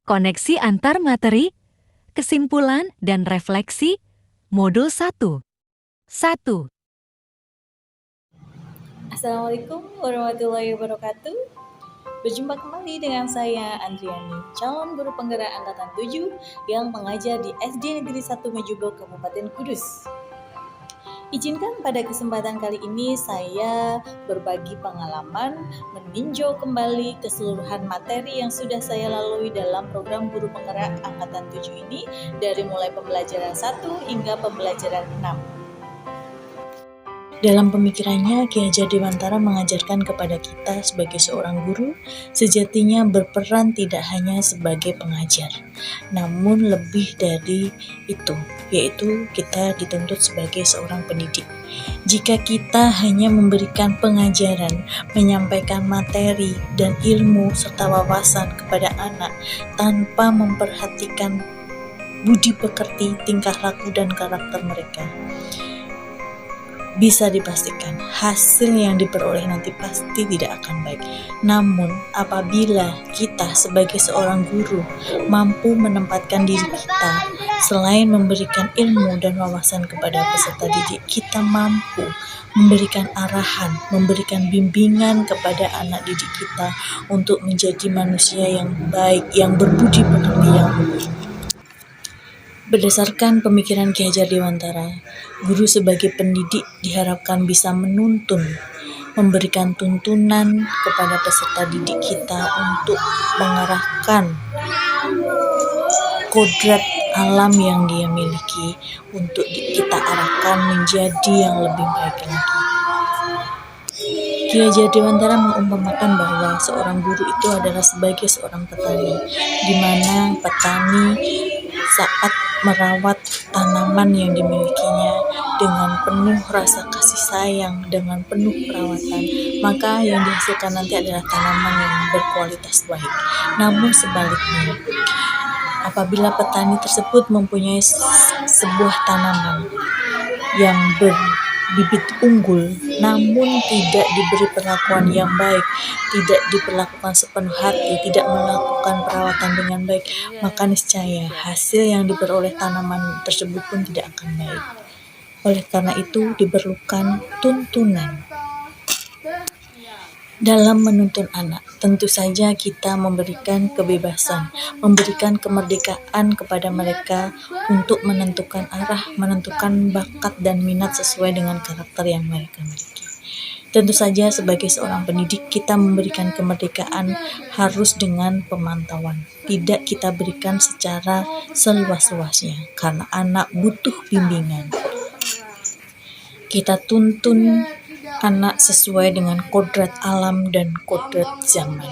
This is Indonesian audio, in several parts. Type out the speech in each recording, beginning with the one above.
Koneksi antar materi, kesimpulan dan refleksi, modul 1. 1. Assalamualaikum warahmatullahi wabarakatuh. Berjumpa kembali dengan saya Andriani, calon guru penggerak angkatan 7 yang mengajar di SD Negeri 1 Mejubo, Kabupaten Kudus. Izinkan pada kesempatan kali ini saya berbagi pengalaman meninjau kembali keseluruhan materi yang sudah saya lalui dalam program guru penggerak angkatan 7 ini dari mulai pembelajaran 1 hingga pembelajaran 6. Dalam pemikirannya, Ki Hajar Dewantara mengajarkan kepada kita sebagai seorang guru, sejatinya berperan tidak hanya sebagai pengajar, namun lebih dari itu, yaitu kita dituntut sebagai seorang pendidik. Jika kita hanya memberikan pengajaran, menyampaikan materi dan ilmu serta wawasan kepada anak tanpa memperhatikan budi pekerti, tingkah laku dan karakter mereka, bisa dipastikan hasil yang diperoleh nanti pasti tidak akan baik. Namun apabila kita sebagai seorang guru mampu menempatkan diri kita, selain memberikan ilmu dan wawasan kepada peserta didik, kita mampu memberikan arahan, memberikan bimbingan kepada anak didik kita untuk menjadi manusia yang baik, yang berbudi pekerti, yang luhur. Berdasarkan pemikiran Ki Hajar Dewantara, guru sebagai pendidik diharapkan bisa menuntun, memberikan tuntunan kepada peserta didik kita untuk mengarahkan kodrat alam yang dia miliki untuk kita arahkan menjadi yang lebih baik lagi. Ki Hajar Dewantara mengumpamakan bahwa seorang guru itu adalah sebagai seorang petani, di mana petani saat merawat tanaman yang dimilikinya dengan penuh rasa kasih sayang, dengan penuh perawatan, maka yang dihasilkan nanti adalah tanaman yang berkualitas baik. Namun sebaliknya, apabila petani tersebut mempunyai sebuah tanaman yang berbibit unggul, namun tidak diberi perlakuan yang baik, tidak diperlakukan sepenuh hati, tidak melakukan perawatan dengan baik, maka niscaya hasil yang diperoleh tanaman tersebut pun tidak akan baik. Oleh karena itu diperlukan tuntunan. Dalam menuntun anak, tentu saja kita memberikan kebebasan, memberikan kemerdekaan kepada mereka untuk menentukan arah, menentukan bakat dan minat sesuai dengan karakter yang mereka miliki. Tentu saja sebagai seorang pendidik kita memberikan kemerdekaan harus dengan pemantauan. Tidak kita berikan secara seluas-luasnya karena anak butuh bimbingan. Kita tuntun anak sesuai dengan kodrat alam dan kodrat zaman.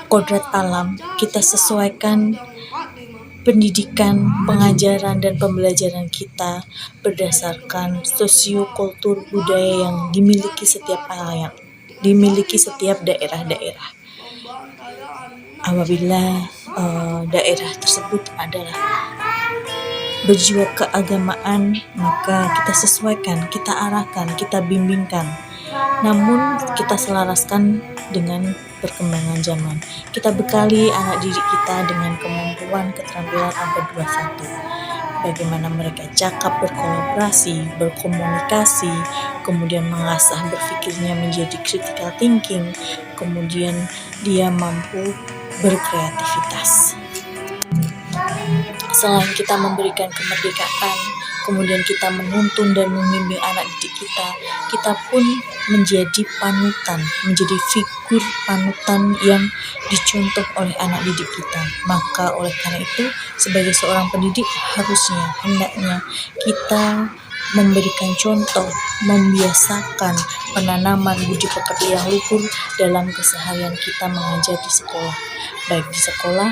Kodrat alam kita sesuaikan pendidikan, pengajaran dan pembelajaran kita berdasarkan sosiokultur budaya yang dimiliki setiap daerah-daerah. Apabila daerah tersebut adalah berjiwa keagamaan, maka kita sesuaikan, kita arahkan, kita bimbingkan. Namun kita selaraskan dengan perkembangan zaman. Kita bekali anak didik kita dengan kemampuan keterampilan abad 21. Bagaimana mereka cakap berkolaborasi, berkomunikasi, kemudian mengasah berpikirnya menjadi critical thinking, kemudian dia mampu berkreativitas. Selain kita memberikan kemerdekaan, kemudian kita menuntun dan membimbing anak didik kita, kita pun menjadi panutan, menjadi figur panutan yang dicontoh oleh anak didik kita. Maka oleh karena itu, sebagai seorang pendidik hendaknya kita memberikan contoh, membiasakan penanaman budi pekerti yang luhur dalam keseharian kita mengajar di sekolah, baik di sekolah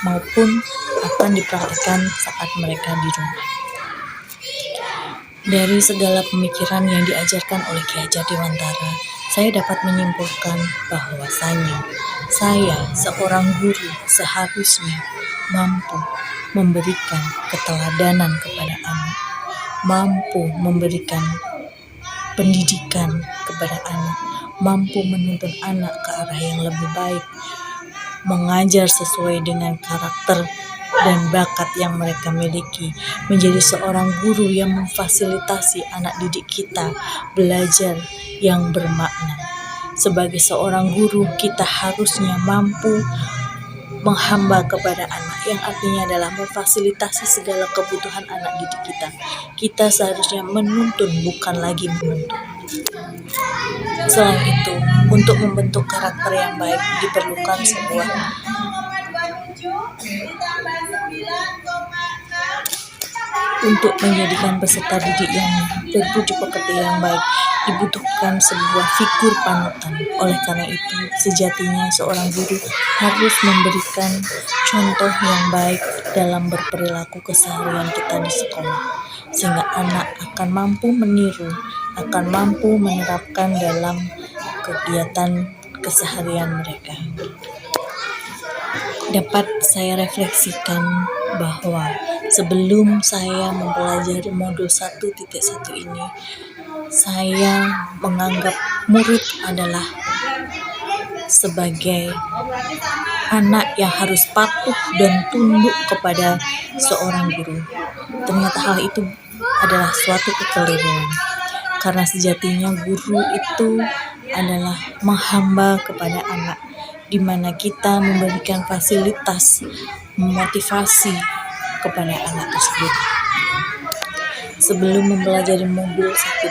maupun akan dipraktikkan saat mereka di rumah. Dari segala pemikiran yang diajarkan oleh Ki Hajar Dewantara, saya dapat menyimpulkan bahwasanya saya seorang guru seharusnya mampu memberikan keteladanan kepada anak, mampu memberikan pendidikan kepada anak, mampu menuntun anak ke arah yang lebih baik, mengajar sesuai dengan karakter dan bakat yang mereka miliki, menjadi seorang guru yang memfasilitasi anak didik kita belajar yang bermakna. Sebagai seorang guru, kita harusnya mampu menghamba kepada anak, yang artinya adalah memfasilitasi segala kebutuhan anak didik kita. Kita seharusnya menuntun, bukan lagi menuntut. Selain itu, untuk membentuk karakter yang baik diperlukan sebuah untuk menjadikan peserta didik yang berbudi pekerti yang baik dibutuhkan sebuah figur panutan. Oleh karena itu, sejatinya seorang guru harus memberikan contoh yang baik dalam berperilaku keseharian kita di sekolah, sehingga anak akan mampu meniru, akan mampu menerapkan dalam kegiatan keseharian mereka. Dapat saya refleksikan bahwa sebelum saya mempelajari modul 1.1 ini, saya menganggap murid adalah sebagai anak yang harus patuh dan tunduk kepada seorang guru. Ternyata hal itu adalah suatu kekeliruan, karena sejatinya guru itu adalah menghamba kepada anak, di mana kita memberikan fasilitas, memotivasi kepada anak tersebut. Sebelum mempelajari modul 1.1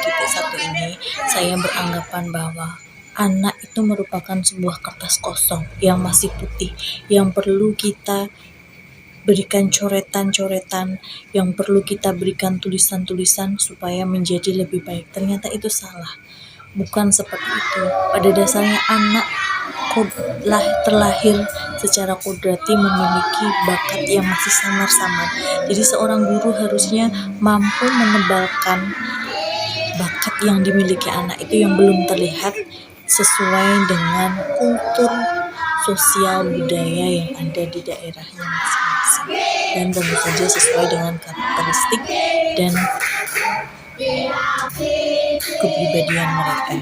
ini, saya beranggapan bahwa anak itu merupakan sebuah kertas kosong yang masih putih, yang perlu kita berikan coretan-coretan, yang perlu kita berikan tulisan-tulisan supaya menjadi lebih baik. Ternyata itu salah. Bukan seperti itu. Pada dasarnya anak terlahir secara kodrati memiliki bakat yang masih samar-samar. Jadi seorang guru harusnya mampu menebalkan bakat yang dimiliki anak itu yang belum terlihat sesuai dengan kultur sosial budaya yang ada di daerahnya masing-masing, dan tentu saja sesuai dengan karakteristik dan kepribadian mereka.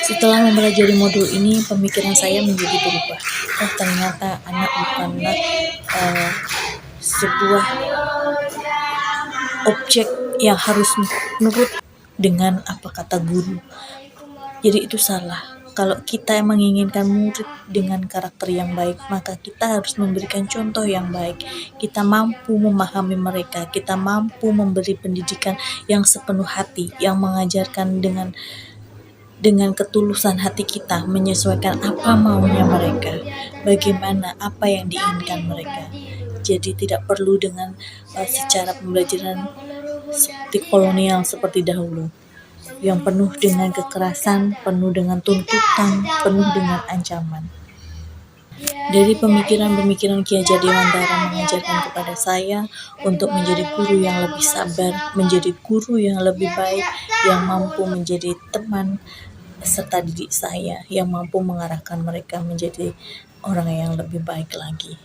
Setelah mempelajari modul ini, pemikiran saya menjadi berubah. Ternyata anak bukanlah sebuah objek yang harus nurut dengan apa kata guru. Jadi itu salah. Kalau kita menginginkan murid dengan karakter yang baik, maka kita harus memberikan contoh yang baik. Kita mampu memahami mereka, kita mampu memberi pendidikan yang sepenuh hati, yang mengajarkan dengan ketulusan hati kita, menyesuaikan apa maunya mereka, bagaimana apa yang diinginkan mereka. Jadi tidak perlu dengan secara pembelajaran seperti kolonial seperti dahulu, yang penuh dengan kekerasan, penuh dengan tuntutan, penuh dengan ancaman. Dari pemikiran-pemikiran Ki Hajar Dewantara mengajarkan kepada saya untuk menjadi guru yang lebih sabar, menjadi guru yang lebih baik, yang mampu menjadi teman serta didik saya, yang mampu mengarahkan mereka menjadi orang yang lebih baik lagi.